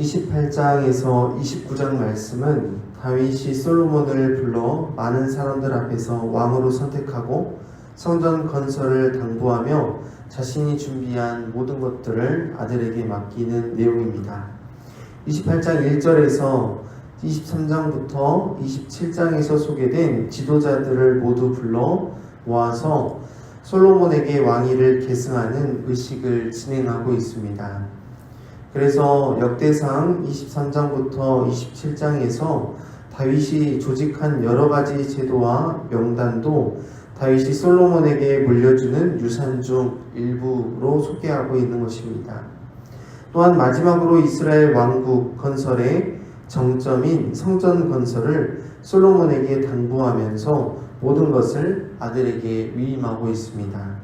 28장에서 29장 말씀은 다윗이 솔로몬을 불러 많은 사람들 앞에서 왕으로 선택하고 성전 건설을 당부하며 자신이 준비한 모든 것들을 아들에게 맡기는 내용입니다. 28장 1절에서 23장부터 27장에서 소개된 지도자들을 모두 불러 모아서 솔로몬에게 왕위를 계승하는 의식을 진행하고 있습니다. 그래서 역대상 23장부터 27장에서 다윗이 조직한 여러 가지 제도와 명단도 다윗이 솔로몬에게 물려주는 유산 중 일부로 소개하고 있는 것입니다. 또한 마지막으로 이스라엘 왕국 건설의 정점인 성전 건설을 솔로몬에게 당부하면서 모든 것을 아들에게 위임하고 있습니다.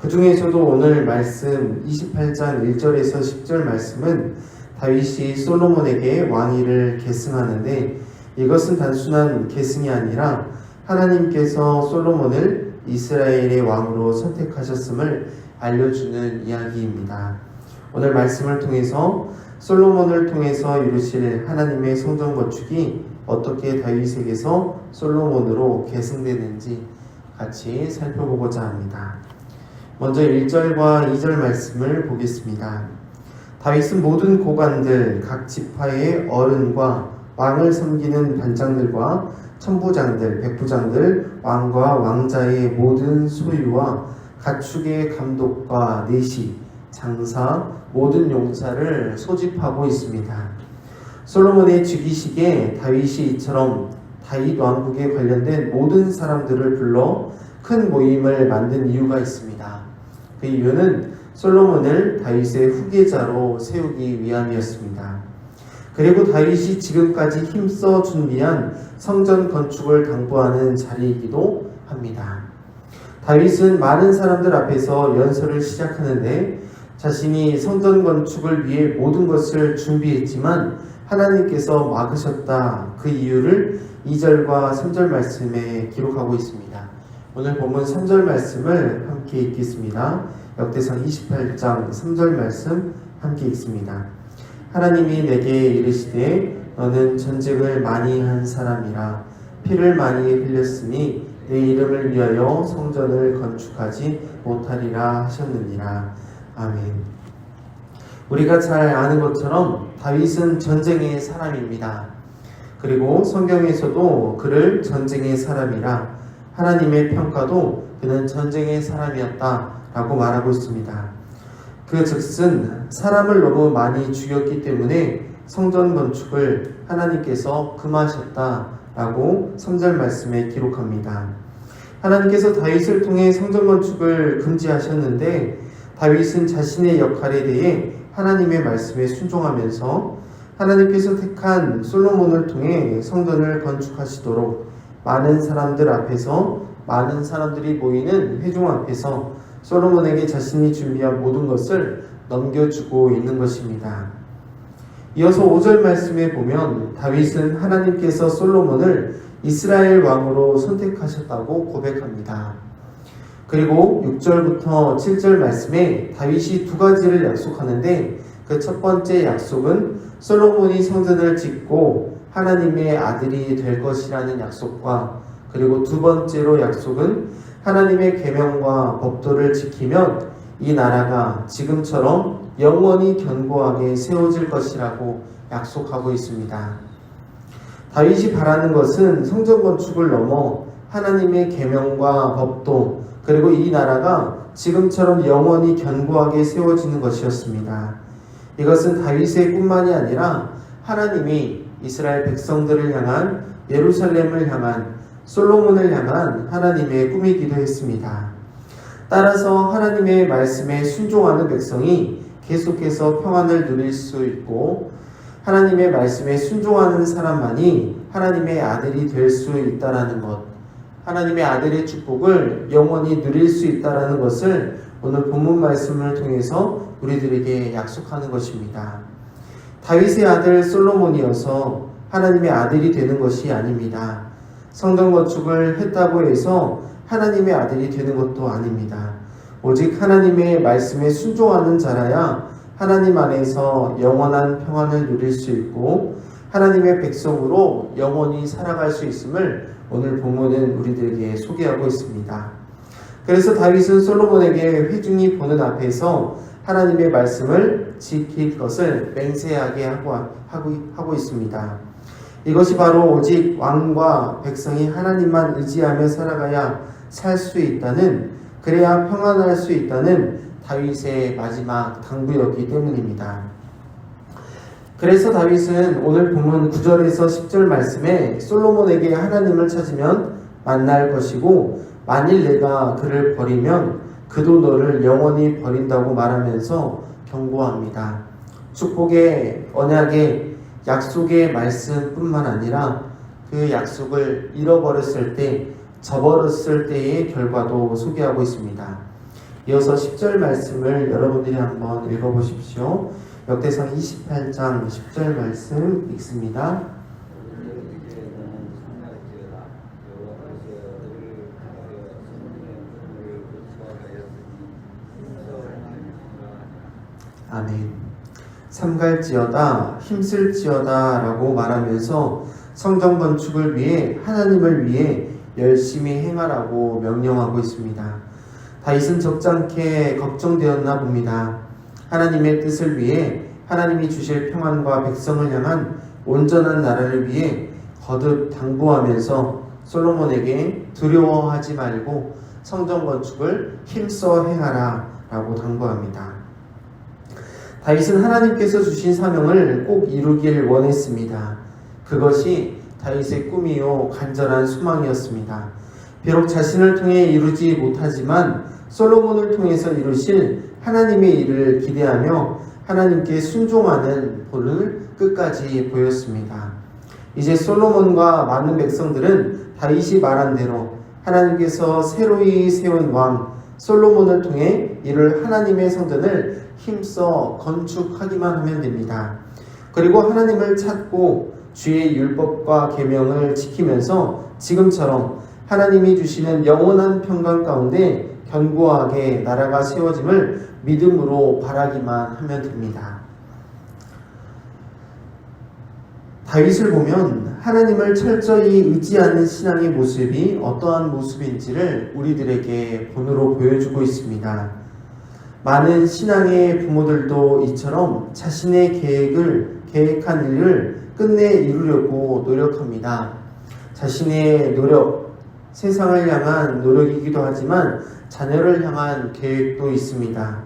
그 중에서도 오늘 말씀 28장 1절에서 10절 말씀은 다윗이 솔로몬에게 왕위를 계승하는데 이것은 단순한 계승이 아니라 하나님께서 솔로몬을 이스라엘의 왕으로 선택하셨음을 알려주는 이야기입니다. 오늘 말씀을 통해서 솔로몬을 통해서 이루실 하나님의 성전 건축이 어떻게 다윗에게서 솔로몬으로 계승되는지 같이 살펴보고자 합니다. 먼저 1절과 2절 말씀을 보겠습니다. 다윗은 모든 고관들, 각 지파의 어른과 왕을 섬기는 반장들과 천부장들, 백부장들, 왕과 왕자의 모든 소유와 가축의 감독과 내시, 장사, 모든 용사를 소집하고 있습니다. 솔로몬의 즉위식에 다윗이 이처럼 다윗 왕국에 관련된 모든 사람들을 불러 큰 모임을 만든 이유가 있습니다. 그 이유는 솔로몬을 다윗의 후계자로 세우기 위함이었습니다. 그리고 다윗이 지금까지 힘써 준비한 성전 건축을 당부하는 자리이기도 합니다. 다윗은 많은 사람들 앞에서 연설을 시작하는데 자신이 성전 건축을 위해 모든 것을 준비했지만 하나님께서 막으셨다. 그 이유를 2절과 3절 말씀에 기록하고 있습니다. 오늘 본문 3절 말씀을 함께 읽겠습니다. 역대상 28장 3절 말씀 함께 읽습니다. 하나님이 내게 이르시되 너는 전쟁을 많이 한 사람이라 피를 많이 흘렸으니 내 이름을 위하여 성전을 건축하지 못하리라 하셨느니라. 아멘. 우리가 잘 아는 것처럼 다윗은 전쟁의 사람입니다. 그리고 성경에서도 그를 전쟁의 사람이라 하나님의 평가도 그는 전쟁의 사람이었다라고 말하고 있습니다. 그 즉슨 사람을 너무 많이 죽였기 때문에 성전 건축을 하나님께서 금하셨다라고 3절 말씀에 기록합니다. 하나님께서 다윗을 통해 성전 건축을 금지하셨는데 다윗은 자신의 역할에 대해 하나님의 말씀에 순종하면서 하나님께서 택한 솔로몬을 통해 성전을 건축하시도록 많은 사람들 앞에서 많은 사람들이 모이는 회중 앞에서 솔로몬에게 자신이 준비한 모든 것을 넘겨주고 있는 것입니다. 이어서 5절 말씀에 보면 다윗은 하나님께서 솔로몬을 이스라엘 왕으로 선택하셨다고 고백합니다. 그리고 6절부터 7절 말씀에 다윗이 두 가지를 약속하는데 그 첫 번째 약속은 솔로몬이 성전을 짓고 하나님의 아들이 될 것이라는 약속과 그리고 두 번째로 약속은 하나님의 계명과 법도를 지키면 이 나라가 지금처럼 영원히 견고하게 세워질 것이라고 약속하고 있습니다. 다윗이 바라는 것은 성전 건축을 넘어 하나님의 계명과 법도 그리고 이 나라가 지금처럼 영원히 견고하게 세워지는 것이었습니다. 이것은 다윗의 꿈만이 아니라 하나님이 이스라엘 백성들을 향한 예루살렘을 향한 솔로몬을 향한 하나님의 꿈이기도 했습니다. 따라서 하나님의 말씀에 순종하는 백성이 계속해서 평안을 누릴 수 있고 하나님의 말씀에 순종하는 사람만이 하나님의 아들이 될 수 있다라는 것, 하나님의 아들의 축복을 영원히 누릴 수 있다라는 것을 오늘 본문 말씀을 통해서 우리들에게 약속하는 것입니다. 다윗의 아들 솔로몬이어서 하나님의 아들이 되는 것이 아닙니다. 성전 건축을 했다고 해서 하나님의 아들이 되는 것도 아닙니다. 오직 하나님의 말씀에 순종하는 자라야 하나님 안에서 영원한 평안을 누릴 수 있고 하나님의 백성으로 영원히 살아갈 수 있음을 오늘 본문은 우리들에게 소개하고 있습니다. 그래서 다윗은 솔로몬에게 회중이 보는 앞에서 하나님의 말씀을 지킬 것을 맹세하게 하고 있습니다. 이것이 바로 오직 왕과 백성이 하나님만 의지하며 살아가야 살 수 있다는, 그래야 평안할 수 있다는 다윗의 마지막 당부였기 때문입니다. 그래서 다윗은 오늘 본문 9절에서 10절 말씀에 솔로몬에게 하나님을 찾으면 만날 것이고 만일 내가 그를 버리면 그도 너를 영원히 버린다고 말하면서 경고합니다. 축복의 언약의 약속의 말씀뿐만 아니라 그 약속을 잃어버렸을 때, 저버렸을 때의 결과도 소개하고 있습니다. 이어서 10절 말씀을 여러분들이 한번 읽어보십시오. 역대상 28장 10절 말씀 읽습니다. 아멘. 삼갈지어다 힘쓸지어다 라고 말하면서 성전 건축을 위해, 하나님을 위해 열심히 행하라고 명령하고 있습니다. 다윗은 적잖게 걱정되었나 봅니다. 하나님의 뜻을 위해, 하나님이 주실 평안과 백성을 향한 온전한 나라를 위해 거듭 당부하면서 솔로몬에게 두려워하지 말고 성전 건축을 힘써 행하라 라고 당부합니다. 다윗은 하나님께서 주신 사명을 꼭 이루길 원했습니다. 그것이 다윗의 꿈이요 간절한 소망이었습니다. 비록 자신을 통해 이루지 못하지만 솔로몬을 통해서 이루실 하나님의 일을 기대하며 하나님께 순종하는 본을 끝까지 보였습니다. 이제 솔로몬과 많은 백성들은 다윗이 말한 대로 하나님께서 새로이 세운 왕 솔로몬을 통해 이룰 하나님의 성전을 힘써 건축하기만 하면 됩니다. 그리고 하나님을 찾고 주의 율법과 계명을 지키면서 지금처럼 하나님이 주시는 영원한 평강 가운데 견고하게 나라가 세워짐을 믿음으로 바라기만 하면 됩니다. 다윗을 보면 하나님을 철저히 의지하는 신앙의 모습이 어떠한 모습인지를 우리들에게 본으로 보여주고 있습니다. 많은 신앙의 부모들도 이처럼 자신의 계획한 일을 끝내 이루려고 노력합니다. 자신의 노력, 세상을 향한 노력이기도 하지만 자녀를 향한 계획도 있습니다.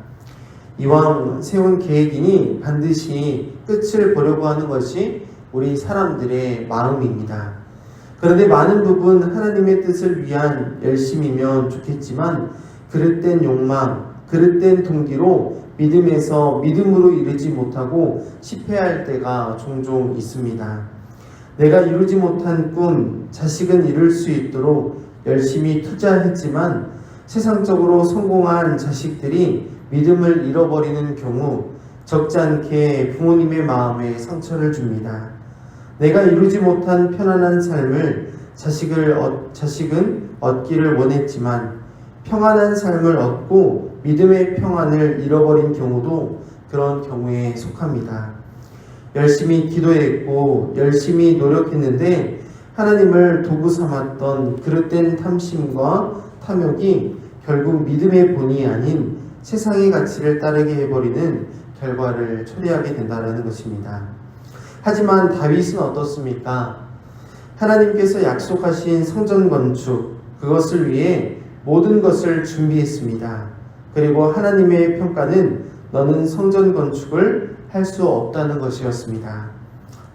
이왕 세운 계획이니 반드시 끝을 보려고 하는 것이 우리 사람들의 마음입니다. 그런데 많은 부분 하나님의 뜻을 위한 열심이면 좋겠지만 그릇된 욕망, 그릇된 동기로 믿음에서 믿음으로 이르지 못하고 실패할 때가 종종 있습니다. 내가 이루지 못한 꿈, 자식은 이룰 수 있도록 열심히 투자했지만 세상적으로 성공한 자식들이 믿음을 잃어버리는 경우 적지 않게 부모님의 마음에 상처를 줍니다. 내가 이루지 못한 편안한 삶을 자식은 얻기를 원했지만 평안한 삶을 얻고 믿음의 평안을 잃어버린 경우도 그런 경우에 속합니다. 열심히 기도했고 열심히 노력했는데 하나님을 도구 삼았던 그릇된 탐심과 탐욕이 결국 믿음의 본이 아닌 세상의 가치를 따르게 해버리는 결과를 초래하게 된다는 것입니다. 하지만 다윗은 어떻습니까? 하나님께서 약속하신 성전 건축, 그것을 위해 모든 것을 준비했습니다. 그리고 하나님의 평가는 너는 성전 건축을 할 수 없다는 것이었습니다.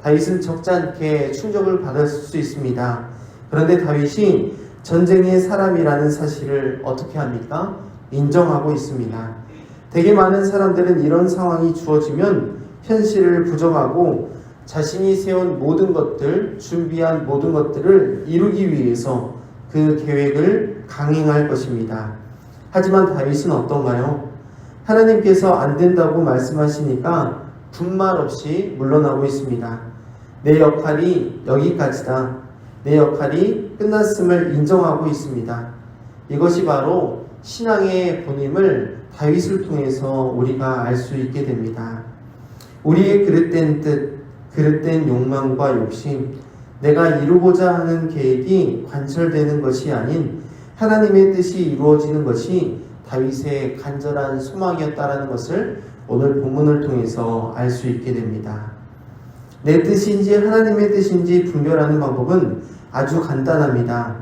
다윗은 적지 않게 충격을 받을 수 있습니다. 그런데 다윗이 전쟁의 사람이라는 사실을 어떻게 합니까? 인정하고 있습니다. 되게 많은 사람들은 이런 상황이 주어지면 현실을 부정하고 자신이 세운 모든 것들, 준비한 모든 것들을 이루기 위해서 그 계획을 강행할 것입니다. 하지만 다윗은 어떤가요? 하나님께서 안 된다고 말씀하시니까 분말 없이 물러나고 있습니다. 내 역할이 여기까지다. 내 역할이 끝났음을 인정하고 있습니다. 이것이 바로 신앙의 본임을 다윗을 통해서 우리가 알 수 있게 됩니다. 우리의 그릇된 뜻, 그릇된 욕망과 욕심, 내가 이루고자 하는 계획이 관철되는 것이 아닌 하나님의 뜻이 이루어지는 것이 다윗의 간절한 소망이었다라는 것을 오늘 본문을 통해서 알 수 있게 됩니다. 내 뜻인지 하나님의 뜻인지 분별하는 방법은 아주 간단합니다.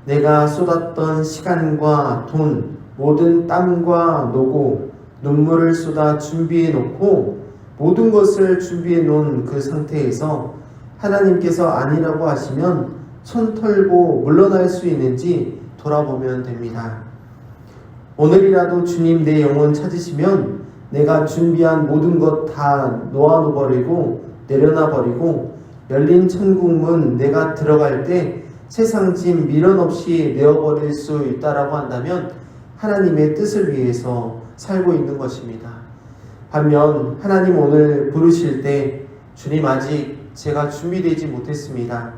내가 쏟았던 시간과 돈, 모든 땀과 노고, 눈물을 쏟아 준비해 놓고 모든 것을 준비해 놓은 그 상태에서 하나님께서 아니라고 하시면 손 털고 물러날 수 있는지 돌아보면 됩니다. 오늘이라도 주님 내 영혼 찾으시면 내가 준비한 모든 것 다 놓아버리고 내려놔버리고 열린 천국문 내가 들어갈 때 세상 짐 미련 없이 내어버릴 수 있다라고 한다면 하나님의 뜻을 위해서 살고 있는 것입니다. 반면 하나님 오늘 부르실 때 주님 아직 제가 준비되지 못했습니다.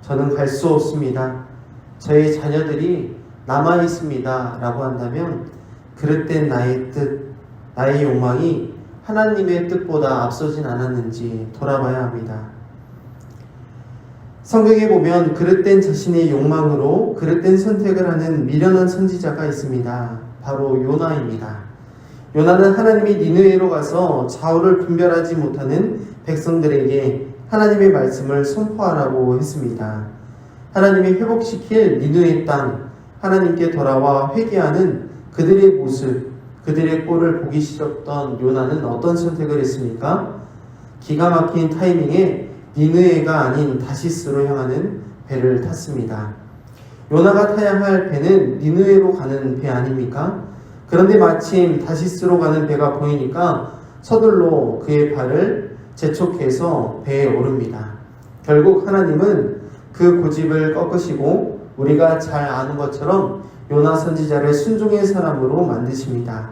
저는 갈 수 없습니다. 저의 자녀들이 남아 있습니다. 라고 한다면 그릇된 나의 뜻, 나의 욕망이 하나님의 뜻보다 앞서진 않았는지 돌아봐야 합니다. 성경에 보면 그릇된 자신의 욕망으로 그릇된 선택을 하는 미련한 선지자가 있습니다. 바로 요나입니다. 요나는 하나님이 니느웨로 가서 좌우를 분별하지 못하는 백성들에게 하나님의 말씀을 선포하라고 했습니다. 하나님이 회복시킬 니느웨 땅, 하나님께 돌아와 회개하는 그들의 모습, 그들의 꼴을 보기 싫었던 요나는 어떤 선택을 했습니까? 기가 막힌 타이밍에 니느웨가 아닌 다시스로 향하는 배를 탔습니다. 요나가 타야 할 배는 니느웨로 가는 배 아닙니까? 그런데 마침 다시스로 가는 배가 보이니까 서둘러 그의 발을 재촉해서 배에 오릅니다. 결국 하나님은 그 고집을 꺾으시고 우리가 잘 아는 것처럼 요나 선지자를 순종의 사람으로 만드십니다.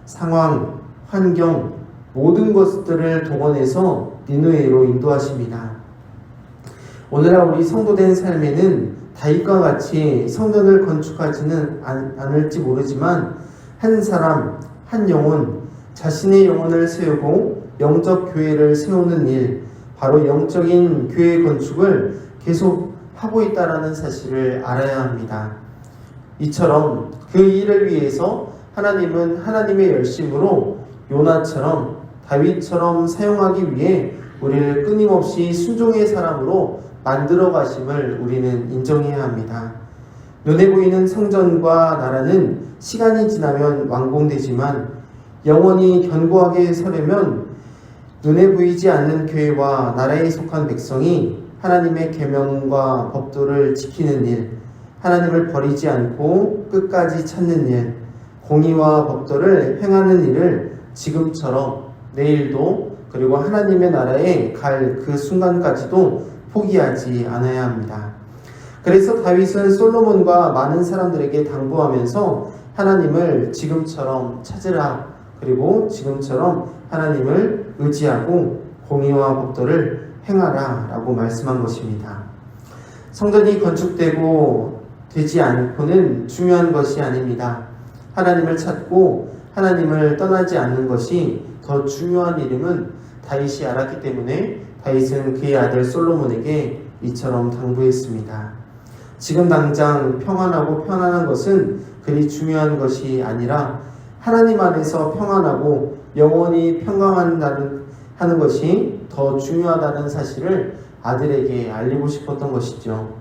상황, 환경, 모든 것들을 동원해서 니느웨로 인도하십니다. 오늘날 우리 성도된 삶에는 다윗과 같이 성전을 건축하지는 않을지 모르지만 한 사람, 한 영혼, 자신의 영혼을 세우고 영적 교회를 세우는 일, 바로 영적인 교회 건축을 계속 하고 있다는 사실을 알아야 합니다. 이처럼 그 일을 위해서 하나님은 하나님의 열심으로 요나처럼 다윗처럼 사용하기 위해 우리를 끊임없이 순종의 사람으로 만들어 가심을 우리는 인정해야 합니다. 눈에 보이는 성전과 나라는 시간이 지나면 완공되지만 영원히 견고하게 서려면 눈에 보이지 않는 교회와 나라에 속한 백성이 하나님의 계명과 법도를 지키는 일, 하나님을 버리지 않고 끝까지 찾는 일, 공의와 법도를 행하는 일을 지금처럼 내일도 그리고 하나님의 나라에 갈 그 순간까지도 포기하지 않아야 합니다. 그래서 다윗은 솔로몬과 많은 사람들에게 당부하면서 하나님을 지금처럼 찾으라, 그리고 지금처럼 하나님을 의지하고 공의와 법도를 행하라 라고 말씀한 것입니다. 성전이 건축되고 되지 않고는 중요한 것이 아닙니다. 하나님을 찾고 하나님을 떠나지 않는 것이 더 중요한 일임은 다윗이 알았기 때문에 다윗은 그의 아들 솔로몬에게 이처럼 당부했습니다. 지금 당장 평안하고 편안한 것은 그리 중요한 것이 아니라 하나님 안에서 평안하고 영원히 평강한다는 하는 것이 더 중요하다는 사실을 아들에게 알리고 싶었던 것이죠.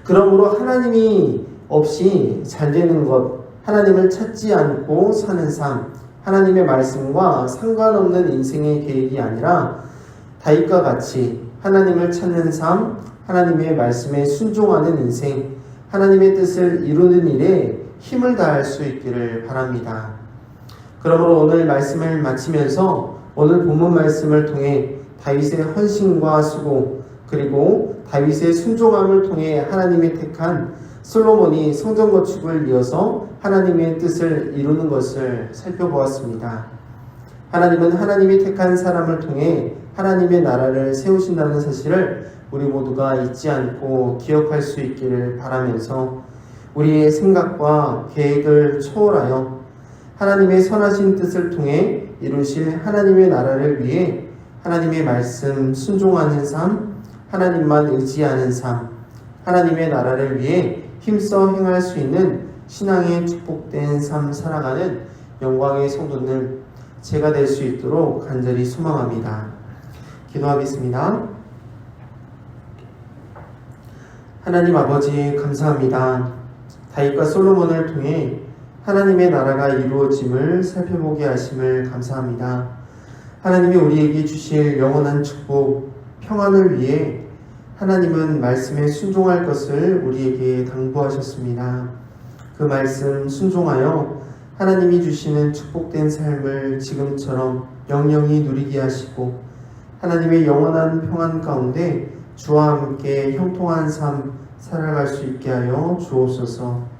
그러므로 하나님이 없이 잘 되는 것, 하나님을 찾지 않고 사는 삶, 하나님의 말씀과 상관없는 인생의 계획이 아니라 다윗과 같이 하나님을 찾는 삶, 하나님의 말씀에 순종하는 인생, 하나님의 뜻을 이루는 일에 힘을 다할 수 있기를 바랍니다. 그러므로 오늘 말씀을 마치면서 오늘 본문 말씀을 통해 다윗의 헌신과 수고, 그리고 다윗의 순종함을 통해 하나님이 택한 솔로몬이 성전 건축을 이어서 하나님의 뜻을 이루는 것을 살펴보았습니다. 하나님은 하나님이 택한 사람을 통해 하나님의 나라를 세우신다는 사실을 우리 모두가 잊지 않고 기억할 수 있기를 바라면서 우리의 생각과 계획을 초월하여 하나님의 선하신 뜻을 통해 이루실 하나님의 나라를 위해 하나님의 말씀 순종하는 삶, 하나님만 의지하는 삶, 하나님의 나라를 위해 힘써 행할 수 있는 신앙의 축복된 삶 살아가는 영광의 성도들 제가 될 수 있도록 간절히 소망합니다. 기도하겠습니다. 하나님 아버지 감사합니다. 다윗과 솔로몬을 통해 하나님의 나라가 이루어짐을 살펴보게 하심을 감사합니다. 하나님이 우리에게 주실 영원한 축복, 평안을 위해 하나님은 말씀에 순종할 것을 우리에게 당부하셨습니다. 그 말씀 순종하여 하나님이 주시는 축복된 삶을 지금처럼 영영히 누리게 하시고 하나님의 영원한 평안 가운데 주와 함께 형통한 삶 살아갈 수 있게 하여 주옵소서.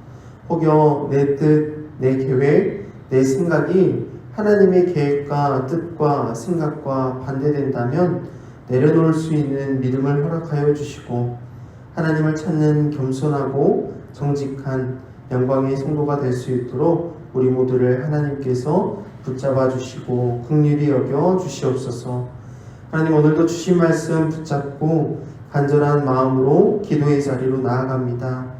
혹여 내 뜻, 내 계획, 내 생각이 하나님의 계획과 뜻과 생각과 반대된다면 내려놓을 수 있는 믿음을 허락하여 주시고 하나님을 찾는 겸손하고 정직한 영광의 성도가 될 수 있도록 우리 모두를 하나님께서 붙잡아 주시고 긍휼히 여겨 주시옵소서. 하나님 오늘도 주신 말씀 붙잡고 간절한 마음으로 기도의 자리로 나아갑니다.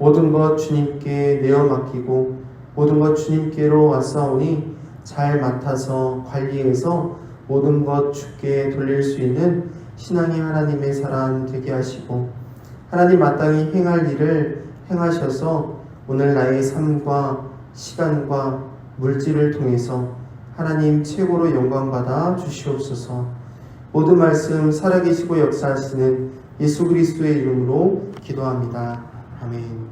모든 것 주님께 내어 맡기고 모든 것 주님께로 왔사오니 잘 맡아서 관리해서 모든 것 주께 돌릴 수 있는 신앙의 하나님의 사람 되게 하시고 하나님 마땅히 행할 일을 행하셔서 오늘 나의 삶과 시간과 물질을 통해서 하나님 최고로 영광받아 주시옵소서. 모든 말씀 살아계시고 역사하시는 예수 그리스도의 이름으로 기도합니다. 아멘.